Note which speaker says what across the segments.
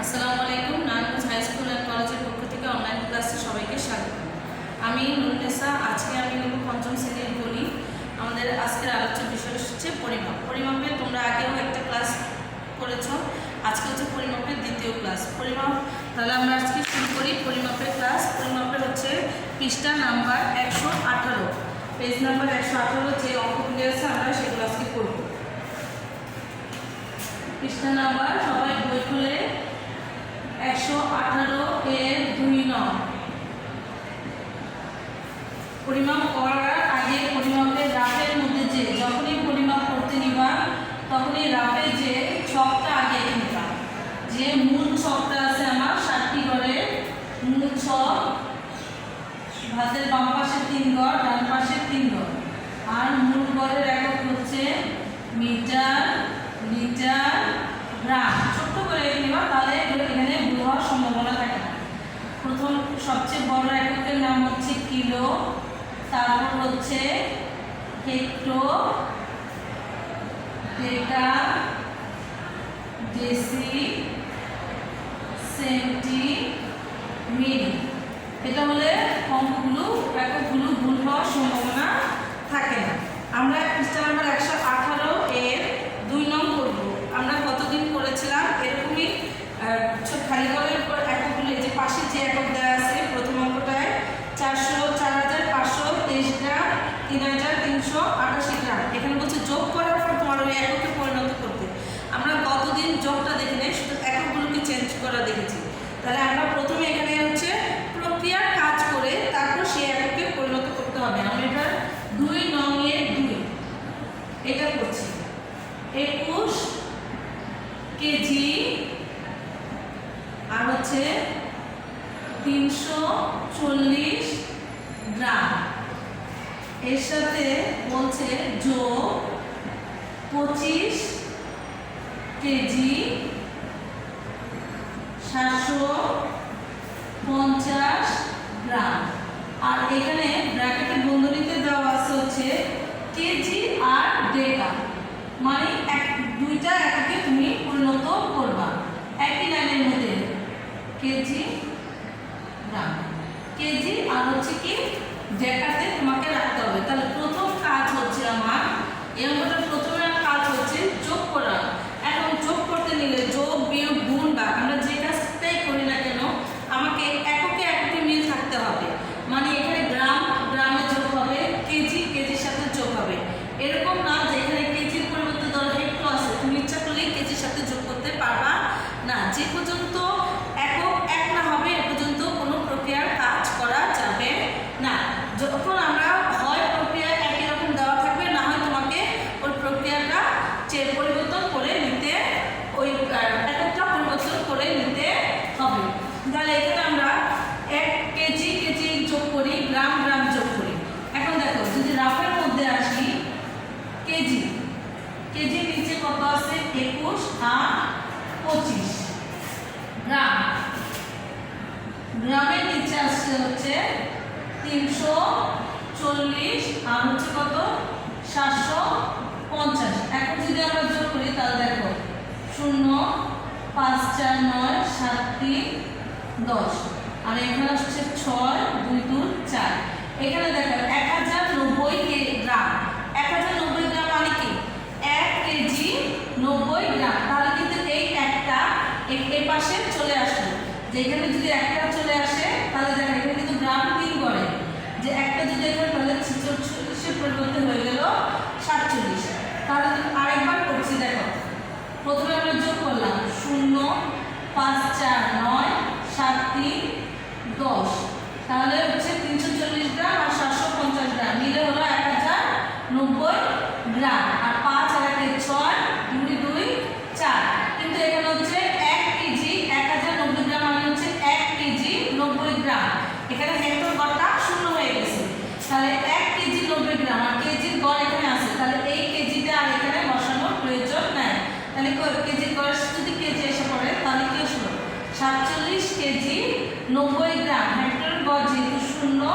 Speaker 1: আসসালামু আলাইকুম। Narayanganj high school and কলেজের পক্ষ থেকে অনলাইন ক্লাসে সবাইকে স্বাগত। আমি নুরুন্নেসা। আজকে আমি নেব পঞ্চম শ্রেণীর গণিত। আমাদের আজকের আলোচ্য বিষয় হচ্ছে পরিমাপ। পরিমাপে তোমরা আগেও একটা ক্লাস করেছ, আজকে হচ্ছে পরিমাপের দ্বিতীয় ক্লাস। পরিমাপ, তাহলে আমরা আজকে শুরু করি পরিমাপের ক্লাস। পরিমাপের হচ্ছে পৃষ্ঠা নাম্বার 118, পেজ নাম্বার 118 যে অঙ্কগুলি আছে আমরা সেগুলো আজকে করব। পৃষ্ঠা নাম্বার সবাই বই খুলে 118 এর 2 নং। পরিমাপ করার আগে পরিমাপের রাফের মধ্যে যে যখনই পরিমাপ করতে নিবা তখনই রাফে যে ছকটা আগে নিবা। যে মূল ছকটা আছে আমার 7টি ঘরের মূল ছক, ভাতের বাম পাশে 3 ঘর, ডান পাশে 3 ঘর। আর মূল ঘরের একক হচ্ছে মিটার, লিটার, গ্রাম। ছোট্ট করে নিবা, তাহলে এখানে ভুল হওয়ার সম্ভাবনা থাকে না। প্রথম সবচেয়ে বড় এককের নাম হচ্ছে কিলো, তারপর হচ্ছে হেক্টো, ডেকা, ডেসি, সেন্টি, মিলি। এটা হলে এককগুলো ভুল হওয়ার সম্ভাবনা থাকে না। আমরা পৃষ্ঠা নাম্বার 118 এর 2 নং করব। আমরা কতদিন করেছিলাম এরকমই খালি ঘরের উপর এককগুলো, যে পাশে যে একক দেওয়া আছে প্রথম অঙ্কটায় 4523 গ্রাম, 3388 গ্রাম। এখানে বলছে যোগ করার পর তোমার ওই এককে পরিণত করতে। আমরা গতদিন যোগটা দেখি নাই, শুধু এককগুলোকে চেঞ্জ করা দেখেছি। তাহলে আমরা প্রথমে এখানে হচ্ছে প্রক্রিয়ার কাজ করে তারপর সেই এককে পরিণত করতে হবে। আমরা এটা 2 নং এর 2 এটা করছি। 21 কেজি আর হচ্ছে 340 গ্রাম। এর সাথে বলছে যোগ 25 কেজি 750 গ্রাম। আর এখানে ব্র্যাকেটে বন্ধনীতে দেওয়া আছে হচ্ছে কেজি আর ডেকা, মানে দুইটা এককে তুমি পরিণত করবা একই লাইনের মধ্যে। কেজি, গ্রাম, কেজি আর হচ্ছে কি ডেকাতে তোমাকে রাখতে হবে। তাহলে প্রথম কাজ হচ্ছে আমার এই অঙ্কটার প্রথমে কাজ হচ্ছে যোগ করা। এখন যোগ করতে নিলে যোগ, বিয়োগ, গুণ, ভাগ আমরা যে কাজটাই করি না কেন আমাকে এককে মিল থাকতে হবে। মানে এখানে গ্রাম গ্রামে যোগ হবে, কেজি কেজির সাথে যোগ হবে। এরকম না যে এখানে কেজির পরিবর্তে ধরো হেক্টো আছে, তুমি ইচ্ছা করলেই কেজির সাথে যোগ করতে পারবা না। যে পর্যন্ত একক এক না হবে এ পর্যন্ত কোনো প্রক্রিয়ার কাজ করা যাবে না। যখন আমরা হয় প্রক্রিয়া একই রকম দেওয়া থাকবে, না হয় তোমাকে ওই প্রক্রিয়াটা পরিবর্তন করে নিতে, ওই এককটা পরিবর্তন করে নিতে হবে। তাহলে এখানে আমরা 1 কেজি কেজি যোগ করি, গ্রাম গ্রাম যোগ করি। এখন দেখো যদি রাফের মধ্যে আসি, কেজি কেজির নিচে কত আছে 21 আর 25। গ্রাম, গ্রামের নিচে আসছে হচ্ছে 340 আর হচ্ছে কত 750। এখন যদি আমরা যোগ করি তাহলে দেখো 0 5 4 9 7 3 10 আর এখানে আসছে 6 2 2 4। এখানে দেখো 1090 গ্রাম। 1090 গ্রাম মানে কি 1 কেজি 90 গ্রাম। তাহলে কিন্তু এই একটা এই পাশে চলে আসলো। যেখানে যদি একটা চলে আসে তাহলে দেখো এখানে কিন্তু গ্রাম 3 করে, যে একটা যদি এখানে তাহলে 46 পরিবর্তে হয়ে গেল 47। তাহলে আরেকবার করছি, দেখো প্রথমে আমরা যোগ করলাম 0 5 4 9 7 3 10। তাহলে হচ্ছে 340 গ্রাম আর 750 গ্রাম মিলে হলো 1090 গ্রাম। আর 5 আর 1 6 2 2 4। কিন্তু এখানে হচ্ছে 1 কেজি 1090 গ্রাম মানে হচ্ছে 1 কেজি 90 গ্রাম। এখানে হেক্টর গড়টা 0 হয়ে গেছে। তাহলে 1 কেজি 90 গ্রাম আর কেজির গড় এখানে আছে, তাহলে এই কেজিটা আর এখানে বসানোর প্রয়োজন নাই। তাহলে কেজির গড় যদি কেজি এসে পড়ে তাহলে কি হলো 47 কেজি 90 গ্রাম। হেক্টরের গড় যেহেতু 0,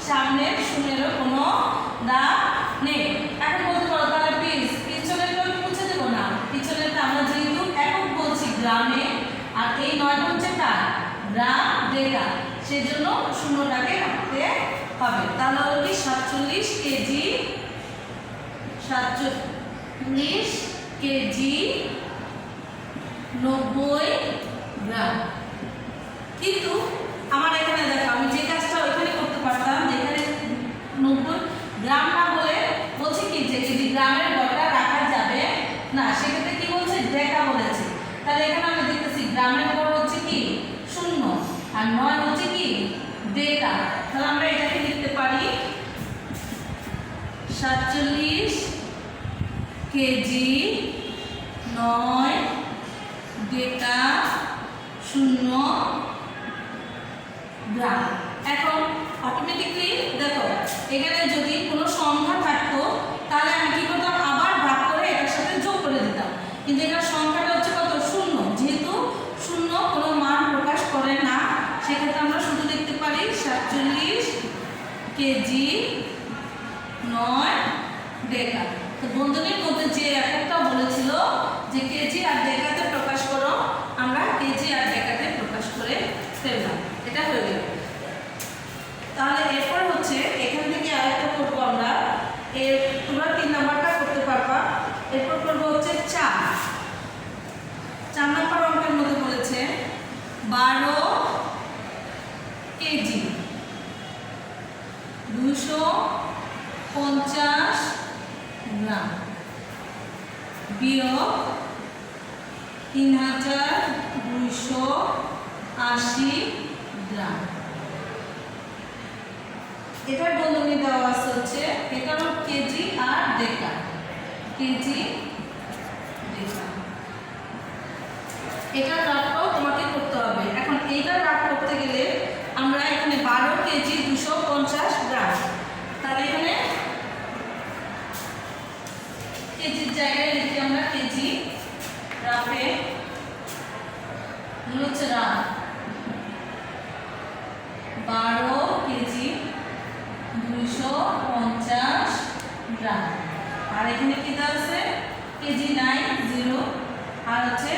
Speaker 1: সামনে শূন্যেরও কোনো দাগ নেই। এখন বলতে পারো তাহলে পিছনেরটা মুছে দেবো না, পিছনেরটা আমরা যেহেতু একক বলছি গ্রামে আর এই 9টা হচ্ছে কার গ্রাম ডেকা, সেজন্য শূন্যটাকে রাখতে হবে। তাহলে হলো কি 47 কেজি, 47 কেজি 90 গ্রাম। কিন্তু আমার এখানে দেখো আমি যে কাজটা ওইখানে করতে পারতাম, যেখানে 90 গ্রাম না বলে বলছে কি যে যদি গ্রামের গড়টা রাখা যাবে না, সেক্ষেত্রে কি বলছে ডেকা বলেছে। তাহলে এখানে আমি দেখতেছি গ্রামের গড় হচ্ছে কি 0 আর 9 হচ্ছে কি ডেকা। তাহলে আমরা এটাকে লিখতে পারি 47 কেজি 9 ডেকা 0 গ্রাম। এখন অটোমেটিকলি দেখো এখানে যদি কোনো সংখ্যা থাকতো তাহলে আমি কি করতাম আবার ভাগ করে এটার সাথে যোগ করে দিতাম, কিন্তু এটার সংখ্যাটা হচ্ছে কত 0, যেহেতু 0 কোনো মান প্রকাশ করে না, সেক্ষেত্রে আমরা শুধু লিখতে পারি 47 কেজি 9 ডেকা। তো বন্ধনীর মধ্যে যে এককটা বলেছিল যে কেজি আর ডেকাতে প্রকাশ করো, আমরা কেজি আর ডেকাতে প্রকাশ করে ফেললাম, এটা হয়ে গেল। তাহলে এরপর হচ্ছে এখান থেকে আরেকটা করবো আমরা, তোমরা 3 নাম্বারটা করতে পারবা। এরপর করবো হচ্ছে 4 নাম্বার অঙ্কের মধ্যে বলেছে 12 কেজি 250 গ্রাম বিয়োগ 3280 গ্রাম। এটার বন্ধনী দেওয়া আছে হচ্ছে এটা হলো কেজি আর ডেকা, কেজি ডেকা। এটা রাখও তোমাকে করতে হবে। এখন এইটা রাখ করতে গেলে আমরা এখানে 12 কেজি 250 গ্রাম, তাহলে এখানে কেজির জায়গায় লিখি আমরা কেজি, রাফে হচ্ছে রাফ 12 কেজি 250 গ্রাম। আর এখানে কি দেওয়া আছে কেজি নাই 0, আর হচ্ছে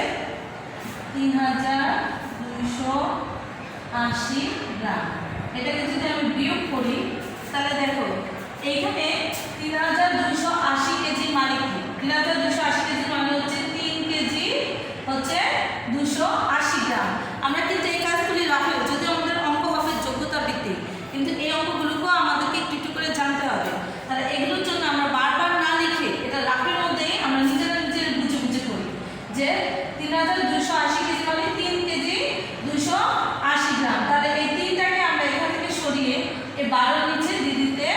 Speaker 1: 3280 গ্রাম। এটাকে যদি আমি বিয়োগ করি তাহলে দেখো এইখানে 3280 কেজি মানে কি 3280 কেজি মানে হচ্ছে 3 কেজি হচ্ছে 280 গ্রাম। আমরা কিন্তু এই কাজগুলি রাখি যদি আমাদের অঙ্ক হবে যোগ্যতা ভিত্তিক, কিন্তু এই অঙ্কগুলোকেও আমাদেরকে একটু একটু করে জানতে হবে। তাহলে এগুলোর জন্য আমরা বারবার না লিখে এটা রাফের মধ্যেই আমরা নিজেরা নিজের বুঝে বুঝে করি যে 3280 কেজি মানে 3 কেজি 280 গ্রাম। তাহলে এই 3টাকে আমরা এখান থেকে সরিয়ে এই 12 নিচে দিয়ে দিতে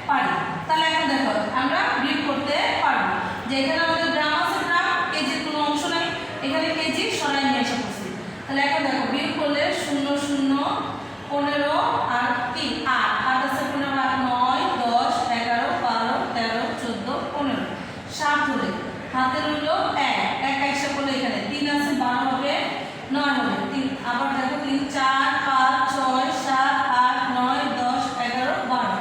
Speaker 1: পারি। তাহলে এখন দেখো আমরা বিয়োগ করতে পারবো যে এখানে আমাদের গ্রাম আছে, গ্রাম কেজির কোনো অংশ নাই, এখানে কেজি সরাই নিয়ে এসে পড়ছি। তাহলে এখন দেখো বিয়োগ করলে 0 0 15 আর কি 8 8 আছে 15 আর 9 10 11 12 13 14 15 7 ধরে হাতে রইল 1 1 এসে পড়লে এখানে 3 আছে 12 হবে 9 হবে 3, আবার দেখো 3 4 5 6 7 8 9 10 11 12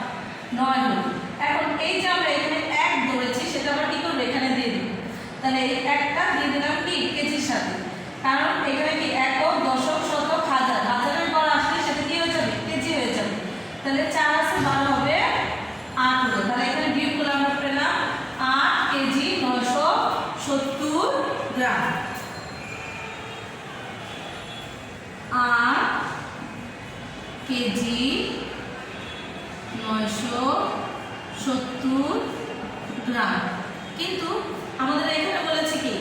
Speaker 1: 9 হলো। এখন এই যে আমরা এখানে 1 ধরেছি সেটা আমরা কি করব এখানে দিয়ে দিব। তাহলে এই 1টা দিয়ে দিলাম কি কেজির সাথে, কারণ এখানে কি একক দশক শতক হাজার, হাজারের পর আসলে সেটা কি হয়ে যাবে কেজি হয়ে যাবে। তাহলে 4 আছে 12 হবে 8 হলো। তাহলে এখানে বিয়োগ করলে আমরা পেলাম 8 কেজি 970 গ্রাম। 8 কেজি 970 গ্রাম। কিন্তু আমাদের এখানে বলেছে কি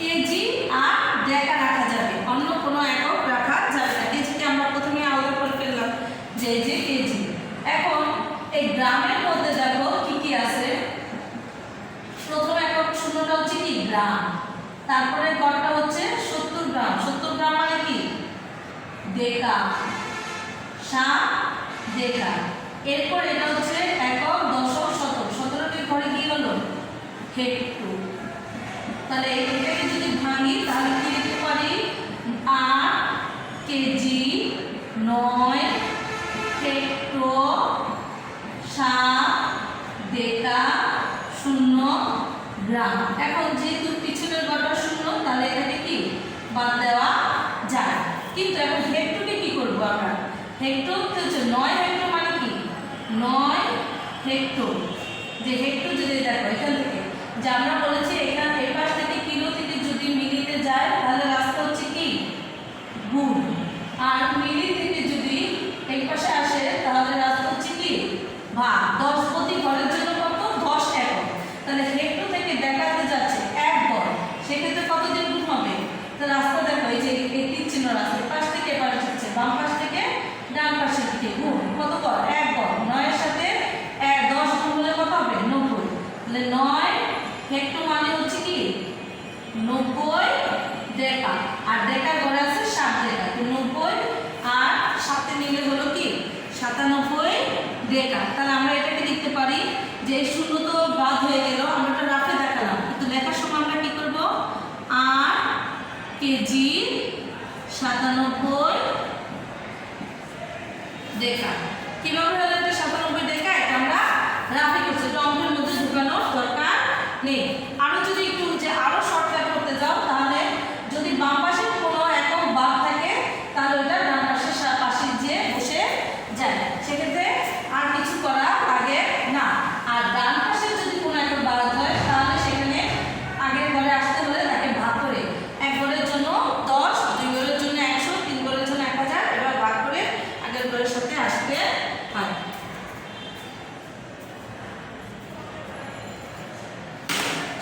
Speaker 1: কেজি আর ডেকা রাখা যাবে, অন্য কোনো একক রাখা যাবে না। কেজিকে আমরা প্রথমে আলাদা করে ফেললাম যে যে কেজি। এখন এই গ্রামের মধ্যে দেখো কি কি আছে। প্রথম একক শূন্যটা হচ্ছে কি গ্রাম, তারপরে গড়টা হচ্ছে 70 গ্রাম। 70 গ্রাম মানে কি ডেকা, 7 ডেকা। এরপর এটা হচ্ছে একক দশক শতক, 17টি ঘরে কি হলো হেক্টর। তাহলে এটাকে যদি ভাঙি তাহলে কি লিখতে পারি 8 কেজি 9 হেক্টর 7 ডেকা 0 গ্রাম। এখন যেহেতু পিছনের গড়টা 0 তাহলে এটাকে কি বাদ দেওয়া যায়। কিন্তু এখন হেক্টরকে কি করবো আমরা? হেক্টর হচ্ছে 9 হেক্টর মানে কি 9 হেক্টর। যে হেক্টর যদি দেখো এখান থেকে যে আমরা বলেছি এখান এই পাশ থেকে কিলো থেকে যদি মিলিতে যায় তাহলে রাস্তা হচ্ছে কি গুণ, আর মিলি থেকে যদি এই পাশে আসে তাহলে রাস্তা হচ্ছে কি ভাগ। 10 প্রতি ঘরের জন্য কত 10 একক। তাহলে হেক্টর থেকে দেখাতে যাচ্ছে 1 ঘর, সেক্ষেত্রে কত দিয়ে গুণ হবে? তো রাস্তা দেখো এই যে এই তীর চিহ্ন রাস্তা পাশ থেকে এবার হচ্ছে বাম পাশ থেকে ডান পাশের দিকে গুণ কত ঘর 1 ঘর। 9 এর সাথে 10 গুণ হলে কত হবে 90। তাহলে 9 হেক্টর মানে হচ্ছে কি 90 ডেকা, আর ডেকার ঘরে আছে 7 ডেকা। তো 90 আর 7 মিলে হলো কি 97 ডেকা। তাহলে আমরা এটাকে লিখতে পারি যে শূন্য তো বাদ হয়ে গেল, আমরা এটা রাফে দেখালাম, কিন্তু লেখার সময় আমরা কি করব 8 কেজি 97 ডেকা। কিভাবে হলো এটা 97 ডেকা? এটা আমরা রাফে করছি, এটা অঙ্কের মধ্যে ঢোকানোর দরকার নেই। আরো যদি একটু যে আরো শর্টকাট করতে যাও তাহলে যদি বাম পাশে কোনো একক বাদ থাকে তাহলে ওটা ডান পাশের পাশে যে বসে যায়, সেক্ষেত্রে আর কিছু করা লাগে না। আর ডান পাশে যদি কোনো একক বাদ হয় তাহলে সেখানে আগের ঘরে আসতে হলে তাকে ভাগ করে 1 ঘরের জন্য 10, 2 ঘরের জন্য 100, 3 ঘরের জন্য 1000 এবার ভাগ করে আগের ঘরের সাথে আসতে হয়।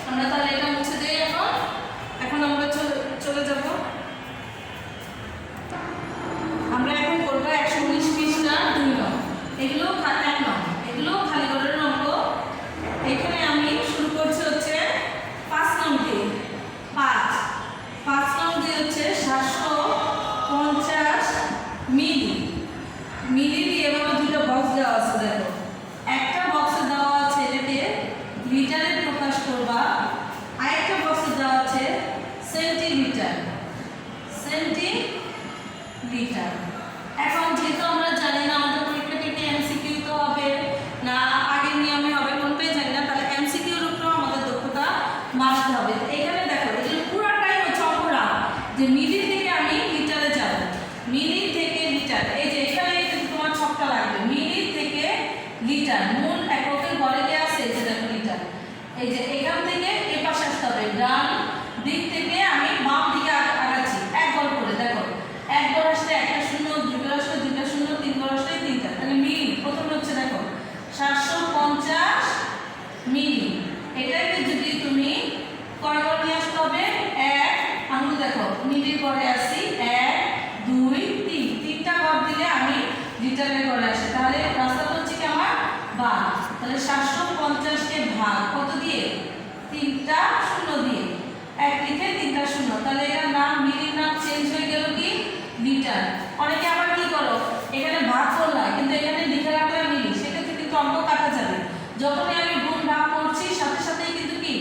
Speaker 1: আমরা তাহলে এটা মুছে দিই। এখন আমরা চলে যাব, আমরা এখন করবো 119 পৃষ্ঠা 2 নং। এগুলো 1 নং, এগুলো খালি ঘরের অঙ্ক। এখানে আমি শুরু করছি হচ্ছে 5 নং দিয়ে। 5 নং দিয়ে হচ্ছে 750 মিলি। মিলি দিয়ে এভাবে দুটো বক্স দেওয়া আছে দেখো, একটা বক্সে দেওয়া আছে এটাকে লিটারে প্রকাশ করবা, আরেকটা বক্সে দেওয়া আছে সেন্টিমিটার। এখন যেহেতু আমরা জানি না আমাদের পরীক্ষাটি এমসিকিউ তো হবে না আগের নিয়মে হবে কোনটাই জানি না, তাহলে এমসিকিউর উপর আমাদের দক্ষতা মারতে হবে। এখানে দেখো এগুলো পুরোটাই হচ্ছে অঙ্করা যে মিলি থেকে আমি লিটারে যাব, মিলি থেকে লিটার। এই যে এখানে তোমার ছকটা লাগবে, মিলি থেকে লিটার মূল এককের ঘরে কি আছে এই যে দেখো লিটার। এই যে এখান থেকে এই পাশে আসতে হবে, ডান দিক থেকে আমি বাম দিকে আগাচ্ছি 1 ঘর করে। দেখো 1 ঘর আসলে একটা শূন্য, 2 ঘর আসলে 2টা শূন্য, 3 ঘর আসলে 3টা। তাহলে মিলি প্রথমে হচ্ছে দেখো 750 মিলি। এটাকে যদি তুমি কয় ঘর নিয়ে আসতে হবে 1 আঙুল দেখো মিলির ঘরে আসি 1 2 3, 3টা ঘর দিলে আমি লিটারের ঘরে আসি। তাহলে রাস্তাটা হচ্ছে কি আমার ভাগ। তাহলে 750 কে ভাগ কত দিয়ে 3টা শূন্য দিয়ে, 1 লিখে 3টা শূন্য। তাহলে এর নাম মিলির নাম চেঞ্জ হয়ে গেল কি লিটার। অনেকে আবার কি করো এখানে ভাগ করলা কিন্তু এখানে লিখে রাখলে মিলি, সেক্ষেত্রে কিন্তু অঙ্ক কাটা যাবে। যখনই আমি গুণ ভাগ করছি সাথে সাথেই কিন্তু কি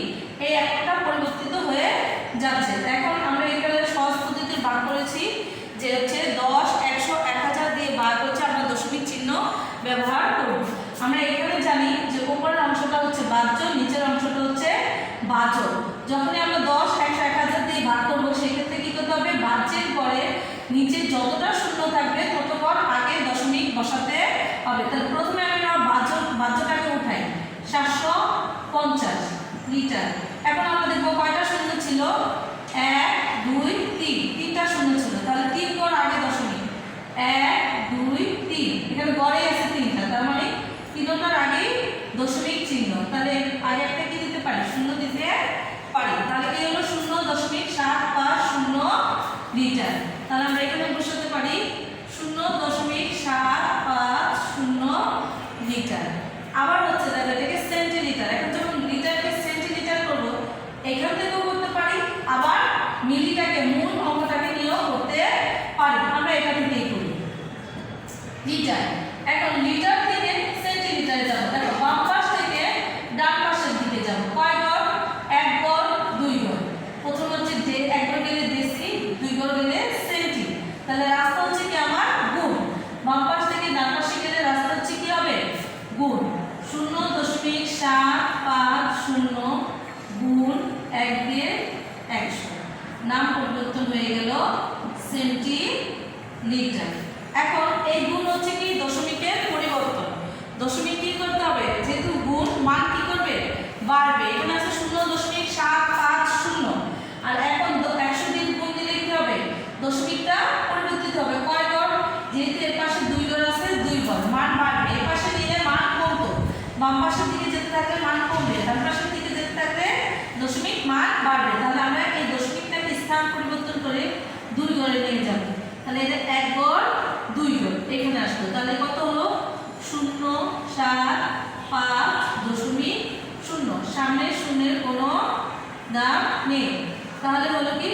Speaker 1: এই একটা পরিবর্তিত হয়ে যাচ্ছে। এখন আমরা এখানে সহজ পদ্ধতিতে ভাগ করেছি যে হচ্ছে 10, 100, 1000 দিয়ে ভাগ হচ্ছে আমরা দশমিক চিহ্ন ব্যবহার করব। আমরা এখানে জানি যে উপরের অংশটা হচ্ছে বাহ্য, নিচের অংশটা হচ্ছে বাহ্য। যখনই আমরা 10, 100, 1000 দিয়ে ভাগ করব সেক্ষেত্রে কি করতে হবে বাহ্যের পরে নিচে যতটা শূন্য থাকবে ততক্ষণ আগে দশমিক বসাতে হবে। তাহলে প্রথমে আমি বাহ্যটাকে উঠাই 750 লিটার। এখন আমরা দেখব কয়টা শূন্য ছিল 1 2 3, 3টা শূন্য ছিল। তাহলে 3 ঘর আগে দশমিক 1 2 3, এখানে ঘরে আছে 3টা, তার মানে 3টার আগে দশমিক চিহ্ন। তাহলে আগে একটা কি দিতে পারি শূন্য দিতে পারি। তাহলে কি হলো 0.750 লিটার। তাহলে আমরা এখানে বসাতে পারি 0.750 লিটার। আবার হচ্ছে দেখো এটাকে সেন্টিলিটার। এখন যখন লিটারকে সেন্টিলিটার করব এখান থেকেও করতে পারি, আবার মিলিটাকে মূল অঙ্কটাকে নিয়েও করতে পারি। আমরা এটা থেকেই করি লিটার। এখন লিটার থেকে সেন্টিলিটারে যাব। দেখো বাম পাশ থেকে ডান পাশের দিকে যাব, কয় ঘর 1 ঘর 2 ঘর। প্রথম হচ্ছে 1 ঘর গেলে ডেসি, 2 ঘর গেলে সেন্টি। তাহলে রাস্তা হচ্ছে কি আমার গুণ, বাম পাশ থেকে ডান পাশে গেলে রাস্তা হচ্ছে কি হবে গুণ। 0.750 গুণ 1 দিয়ে 100, নাম পরিবর্তন হয়ে গেল সেন্টিমিটার। এখন এই গুণ হচ্ছে কি দশমিকের পরিবর্তন। দশমিক কি করতে হবে, যেহেতু গুণ মান কি করবে, বাড়বে। এখানে আছে 0.750 আর এখন 100 দিয়ে গুণ দিলে কি হবে, দশমিকটা পরিবর্তিত হবে কয় ঘর, যেহেতু এর পাশে 2 ঘর আছে 2 ঘর, মান বাড়বে। এর পাশে নিলে মান কমতো, বাম পাশের দিকে যেতে থাকলে মান কমবে, ডান পাশের দিকে যেতে থাকলে দশমিক মান বাড়বে। তাহলে আমরা এই দশমিকটাকে স্থান পরিবর্তন করে 2 ঘরে নিয়ে যাব। তাহলে এটা 1 ঘর 2 ঘর এখানে আসলো। তাহলে কত হলো, 0.750, সামনে শূন্যের কোনো দাম নেই। তাহলে হলো কি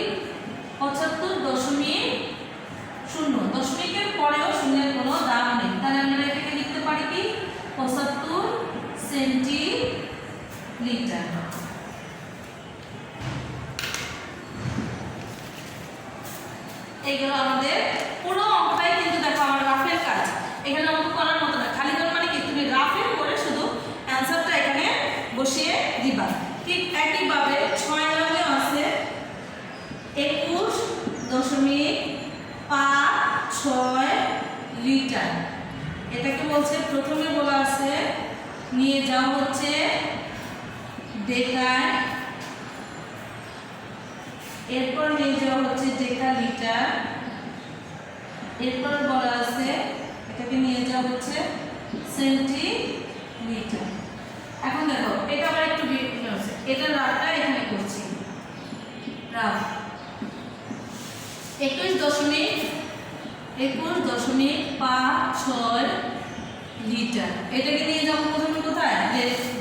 Speaker 1: 75.0, দশমিকের পরেও শূন্যের কোনো দাম নেই। তাহলে আমরা এটাকে লিখতে পারি কি 75 সেন্টিমিটার। এইগুলো আমাদের পুরো অঙ্কটাই কিন্তু দেখো আমার রাফের কাজ, এখানে অঙ্ক করার মতো না, খালি করে মানে কি তুমি রাফে করে শুধু অ্যান্সারটা এখানে বসিয়ে দিবা। ঠিক একইভাবে 6 নঙ্গে আছে 21.56 লিটার। এটাকে বলছে, প্রথমে বলা আছে নিয়ে যাওয়া হচ্ছে ডেকায়, এরপর নিয়ে যাওয়া হচ্ছে ডেকা লিটার, এরপর বলা আছে এটাকে নিয়ে যাওয়া হচ্ছে সেন্টিমিটার। এখন দেখো এটা আবার একটু এটা রাফটা এখানে করছি, রাফ 21.56 লিটার। এটাকে নিয়ে যাবো প্রথমে কোথায়,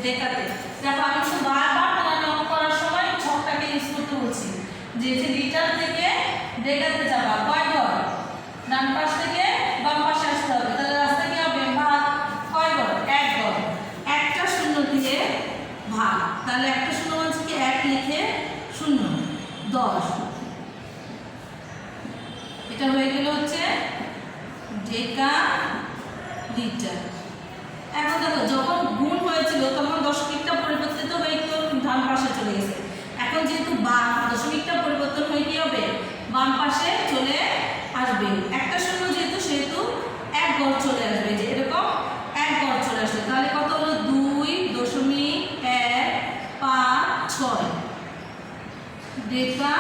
Speaker 1: ডেকাতে। দেখো আমি তো বারবার তোমাকে অঙ্ক করার সময় ছকটাকে ইউজ করতে বলছি, যে লিটার থেকে ডেকাতে যাবা কয় ঘর, ডান পাশ থেকে বাম পাশে আসতে হবে। তাহলে রাস্তা কি হবে, ভাগ, কয় ঘর, 1 ঘর, একটা শূন্য দিয়ে ভাগ। তাহলে একটা শূন্য বলছে কি 1 লিখে 0 10, এটা হয়ে গেল হচ্ছে ডেকা লিটার। এখন দেখো যখন গুণ হয়েছিল তখন দশমিকটা পরিবর্তিত হয়ে ডান পাশে চলে গেছে। এখন যেহেতু দশমিকটা পরিবর্তন হয়ে কি হবে, বাম পাশে চলে আসবে। একটা শূন্য যেহেতু সেহেতু 1 ঘর চলে আসবে, যে এরকম 1 ঘর চলে আসবে। তাহলে কত হলো, 2.156 ডেকা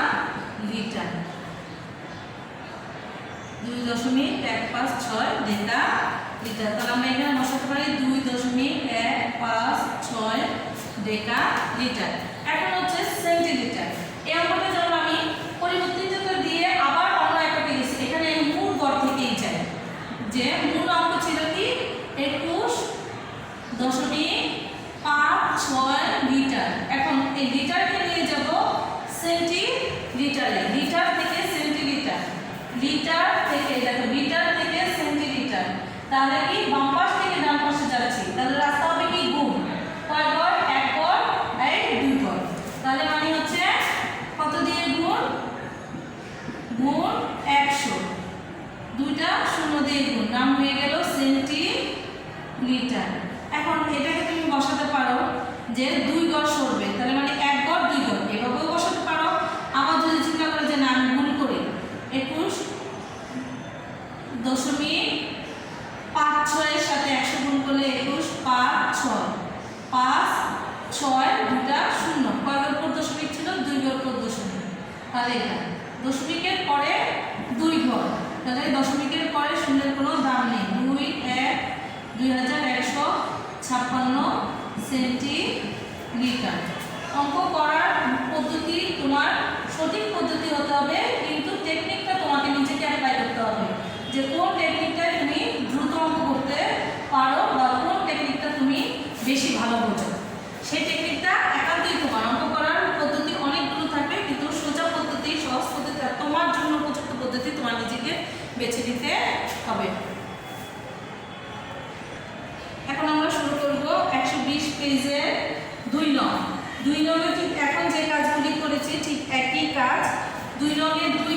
Speaker 1: লিটার, 2.156 ডেকা লিটার। তাহলে আমরা এখানে বসাতে পারি 2.156 ডেকা লিটার। এখন হচ্ছে সেন্টিমিটার। এই অঙ্কটা যখন আমি পরিবর্তিতটা দিয়ে আবার অন্য একটা পেয়েছি, এখানে মূল ঘর থেকেই যায়, যে মূল অঙ্ক ছিল কি 21.56 লিটার। এখন এই লিটারকে নিয়ে যাব সেন্টিমিটারে, লিটার থেকে সেন্টিমিটার, লিটার থেকে দেখো লিটার থেকে সেন্টিমিটার। তাহলে কি বাম পাশ থেকে ডান পাশে যাচ্ছি, তাহলে রাস্তা হবে কি গুণ, কয় ঘর, 1 ঘর আর 2 ঘর। তাহলে মানে হচ্ছে কত দিয়ে গুণ, গুণ 100, দুইটা শূন্য দিয়ে গুণ, নাম হয়ে গেল সেন্টিমিটার। এখন এটাকে তুমি বসাতে পারো যে 2 ঘর সরবে, তাহলে মানে 1 ঘর 2 ঘর, এভাবেও বসাতে পারো। আবার যদি চিন্তা করো যে না আমি গুণ করি, 21.56 এর সাথে 100 গুণ করলে 21 5 6 5 6 দুটা শূন্য, কয় ঘর পর দশমিক ছিল, 2 ঘর পর দশমিক। তাহলে এটা দশমিকের পরে 2 ঘর, তাহলে দশমিকের পরে শূন্যের কোনো দাম নেই। 2156 সেন্টিমিটার। অঙ্ক করার পদ্ধতি তোমার সঠিক পদ্ধতি হতে হবে, কিন্তু টেকনিকটা তোমাকে নিজেকে অ্যাপ্লাই করতে হবে, যে কোন টেকনিকটায় তুমি দ্রুত অঙ্ক করতে পারো বা কোন টেকনিকটা তুমি বেশি ভালো বোঝো, সেই টেকনিকটা একান্তই তোমার। অঙ্ক করার পদ্ধতি অনেকগুলো থাকবে, কিন্তু সোজা পদ্ধতি, সহজ পদ্ধতি, তোমার জন্য উপযুক্ত পদ্ধতি তোমার নিজেকে বেছে নিতে হবে। এখন আমরা শুরু করব 120 পেজের 2 নং। 2 নংয়ে ঠিক এখন যে কাজগুলি করেছি ঠিক একই কাজ। 2 নংয়ে 2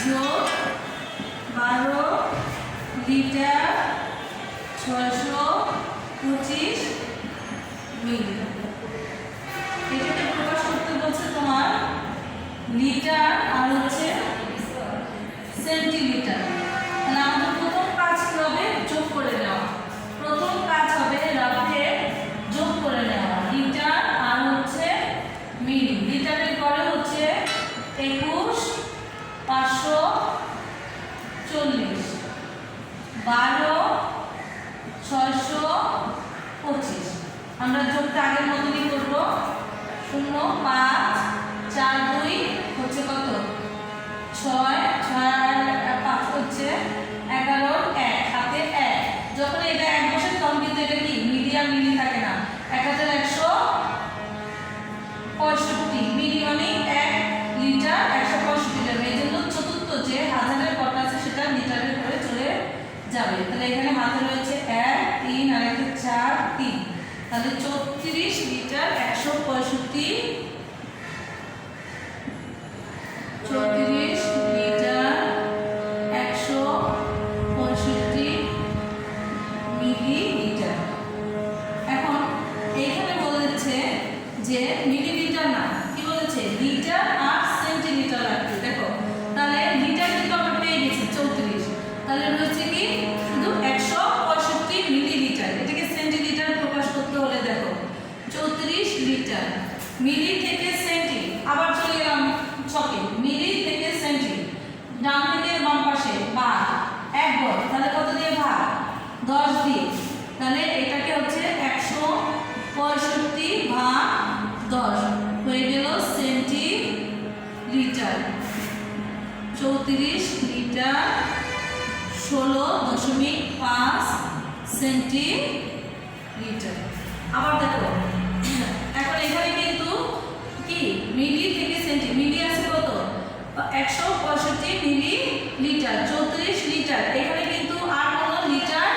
Speaker 1: যোগ 12 লিটার 625 মিলি। এটাকে প্রকাশ করতে বলছে তোমার লিটার আর হচ্ছে সেন্টিলিটার। তাহলে আমাদের প্রথম কাজ কি হবে? যোগ করে নেওয়া। প্রথম কাজ হবে রাফে যোগ করে নেওয়া লিটার আর হচ্ছে মিলি। লিটারের পরে হচ্ছে 21 540 12 625। আমরা যোগটা আগের মতনই করব। 0 5 4 2 হচ্ছে কত? 6 6 5 হচ্ছে 11 1 হাতে 1। যখন এটা 1 বসে তখন কিন্তু এটা কি মিলি আর মিলি থাকে না। 1165 মিলি মানে 1 লিটার 165 লিটার। এই জন্য চতুর্থ যে হাজারের কটা আছে সেটা লিটারের করে চলে যাবে। তাহলে এখানে হাতে রয়েছে 1 3 আর একটা 4 3। তাহলে 34 লিটার 165 34 লিটার 165 মিলিলিটার। এখন এইখানে বলেছে যে মিলিলিটার না, কি বলেছে? লিটার আর সেন্টিলিটার লাগবে। দেখো তাহলে লিটার কিন্তু আমরা পেয়ে গেছি 34। তাহলে রয়েছে কি শুধু 165 মিলিলিটার। এটাকে সেন্টিলিটার প্রকাশ করতে হলে দেখো 34 লিটার মিলি থেকে সেন্টি। আবার চলে গেলাম ছকে, মিলি থেকে সেন্টি। ডান থেকে বাম পাশে ভাগ 1 গড়। তাহলে কত দিয়ে ভাগ? 10 দিয়ে। তাহলে এটাকে হচ্ছে 165 ভাগ 10 হয়ে গেল সেন্টিলিটার। 34 litre 16.5 centilitre. আবার দেখো এখন এখানে কিন্তু কি মিলি থেকে সেন্টি। মিলি আছে কত? 165 মিলি লিটার 34 লিটার। এখানে কিন্তু আর কোনো লিটার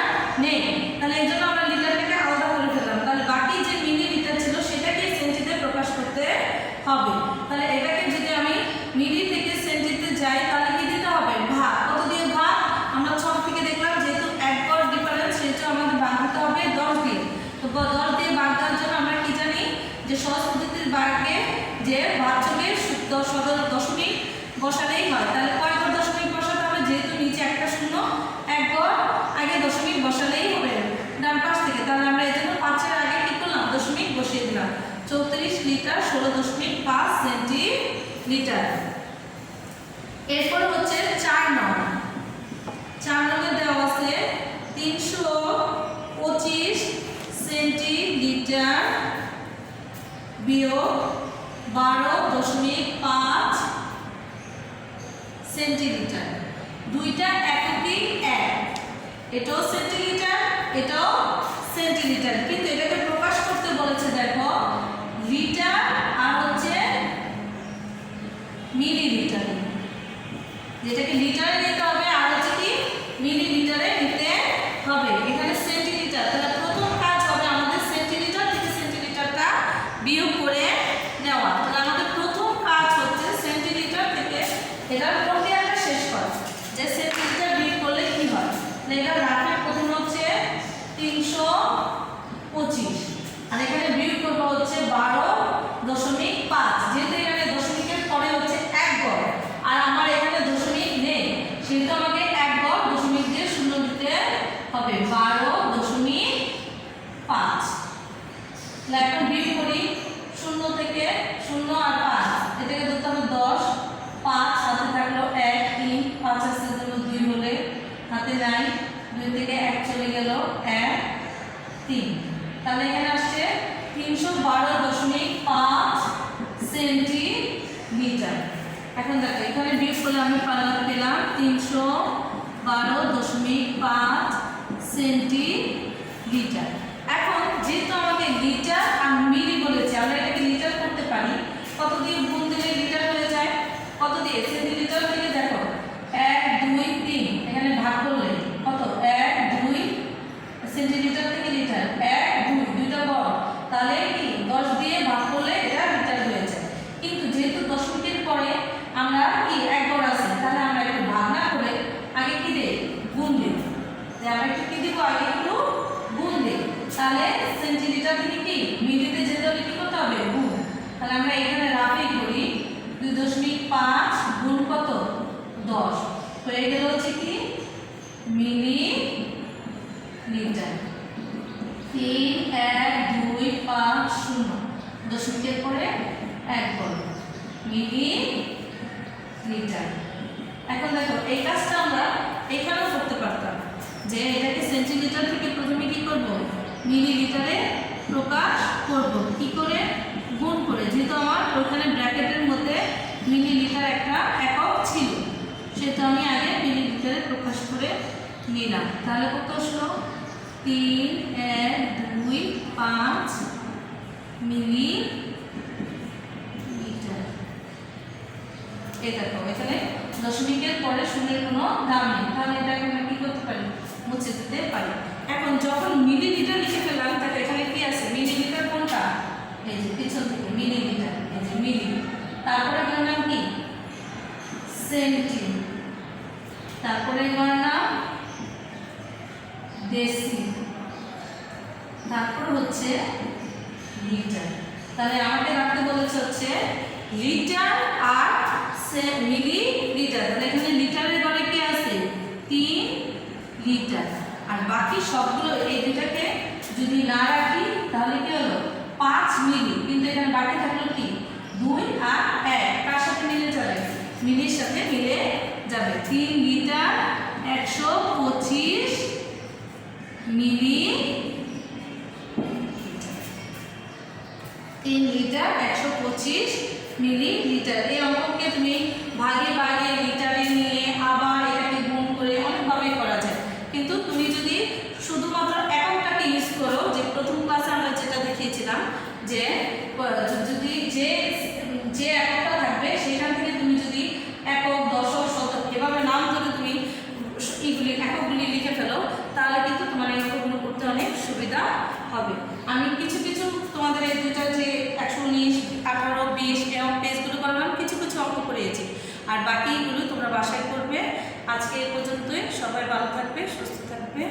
Speaker 1: নেই। তাহলে এই জন্য আমরা লিটারটাকে আলাদা করে ফেললাম। তাহলে বাকি যে মিলি লিটার ছিল সেটাকে সেন্টিতে প্রকাশ করতে হবে। তাহলে এটাকে যদি আমি মিলি থেকে সেন্টিতে যাই তাহলে কি দিতে হবে? ভাগ। কত দিয়ে ভাগ? আমরা ছক থেকে দেখলাম যেহেতু 1 গড় ডিফারেন্স সেটা আমাদের ভাগ দিতে হবে 10 দিয়ে। তো 10 দিয়ে ভাগ দেওয়ার জন্য আমরা কি জানি যে সহজ পদ্ধতির ভাগে যে ভাজ্যকে দশমিক বসালেই হয়। তাহলে কয় গড় দশমিক বসাতে হবে? যেহেতু নিচে একটা শূন্য 1 গড় আগে দশমিক বসালেই হবে ডান পাশ থেকে। তাহলে আমরা এই জন্য 5-এর আগে কি করলাম? দশমিক বসিয়ে দিলাম। 34 লিটার 16.5 সেন্টিলিটার। এরপর হচ্ছে 4 নং। 4 নংয়ে দেওয়া আছে 325 সেন্টিলিটার বিয়োগ 12.5 সেন্টিলিটার। দুইটা এককই এক। এটাও সেন্টিলিটার, এটাও সেন্টিলিটার, কিন্তু এটাকে প্রকাশ করতে বলেছে দেখো লিটার আর হচ্ছে মিলিলিটার। যেটাকে লিটারে নিতে হবে আর হচ্ছে কি মিলিলিটারে নিতে হবে। এখানে সেন্টিলিটার। তাহলে প্রথম কাজ হবে আমাদের সেন্টিলিটার থেকে সেন্টিলিটারটা বিয়োগ করে নেওয়া। তাহলে আমাদের প্রথম কাজ হচ্ছে সেন্টিলিটার থেকে এটার প্রক্রিয়াটা শেষ করা, যে সেন্টিলিটার বিয়োগ করলে কি হয়। তাহলে এটা রাফের প্রথম হচ্ছে 325 আর এখানে বিয়োগ করবো হচ্ছে 12.5। যেহেতু এখানে দশমিকের পরে হচ্ছে 1 গড় আর আমার এখানে দশমিক নেই সেহেতু আমাকে 1 গড় দশমিক দিয়ে শূন্য দিতে হবে 12.5। এখন বিয়োগ করি 0 থেকে 0 আর 5 এটাকে ধরতে হবে 10 5 হাতে থাকলো 1 3 5 আছে 2 হলে হাতে নাই 2 থেকে 1 চলে গেল 1 3। তাহলে এখানে আসছে 312.5 সেন্টিমিটার। এখন দেখো এখানে বিয়োগ করলে আমি পেলাম 312.5 সেন্টিমিটার। এখন যেহেতু আমাকে লিটার আর মিলি বলেছে আমরা এটাকে লিটার করতে পারি। কত দিয়ে গুণ দিলে লিটার হয়ে যায়? কত দিয়ে? সেন্টিমিটার থেকে দেখো 1 2 3 এখানে ভাগ করলে কত? 1 2 সেন্টিমিটার থেকে লিটার 1 2 দুইটা বড়। তাহলে কি 10 দিয়ে ভাগ করলে এটা লিটার হয়ে যায়। কিন্তু যেহেতু দশমিকের পরে আমরা কি 1 গড় আছে তাহলে আমরা একটু হয়ে গেল হচ্ছে কি মিলি লিটার। 3 1 2 5 0 দশমিকের পরে 1 বল মিলি লিটার। এখন দেখো এই কাজটা আমরা এখানেও করতে পারতাম, যে এটাকে সেন্টিমিটার থেকে প্রথমে কি করব মিলিলিটারে প্রকাশ করব, কি করে গুণ করে, যেহেতু আমার ওখানে ব্র্যাকেটের মধ্যে মিলিলিটার একটা একক ছিল, সেটা আমি আগে মিলিলিটারে প্রকাশ করে নিলাম। তাহলে কত আসলো 3 1 2 5 মিলি লিটার। এই দেখো এখানে দশমিকের পরে শূন্যের কোনো দাম নেই, তাহলে এটাকে আমরা কি করতে পারি মুছে দিতে পারি। এখন যখন মিলিলিটার লিখে ফেললাম, তাহলে এখানে কি আছে মিলিলিটার কোনটা, এই যে পিছন থেকে মিলিলিটার, এই যে মিলি, তারপরে এটার নাম কি সেন্টি, তারপরে এটার নাম ডেসি, তারপর হচ্ছে লিটার। তাহলে আমাকে রাখতে বলেছে হচ্ছে লিটার আর মিলি লিটার। তাহলে এখানে লিটারের ঘরে কি আছে 3 লিটার, আর বাকি সবগুলো এই দুটাকে যদি না রাখি তাহলে কি হলো 5 মিলি, কিন্তু এখানে বাকি থাকলো কি 2 আর 1, কার সাথে মিলে যাবে মিলির সাথে মিলে যাবে। 3 লিটার 125 মিলি, 3 লিটার 125 মিলি লিটার। এই অঙ্ককে তুমি ভাগে ভাগে লিটারে নিয়ে আবার এটাকে গুণ করে অনেকভাবে করা যায়, কিন্তু তুমি যদি শুধুমাত্র এককটাকে ইউজ করো, যে প্রথম ক্লাসে আমরা যেটা দেখিয়েছিলাম, যে যদি যে এককটা থাকবে সেখান থেকে তুমি যদি একক দশক শতক এভাবে নাম ধরে তুমি এইগুলি এককগুলি লিখে ফেলো, তাহলে কিন্তু তোমার এই অঙ্কগুলো করতে অনেক সুবিধা হবে। আমি কিছু কিছু তোমাদের এই দুটা যে 119 18 20 এরকম পেজগুলো করলাম, কিছু কিছু অঙ্ক করিয়েছি, আর বাকিগুলো তোমরা বাসায় করবে। আজকে এই পর্যন্তই, সবাই ভালো থাকবে, সুস্থ থাকবে।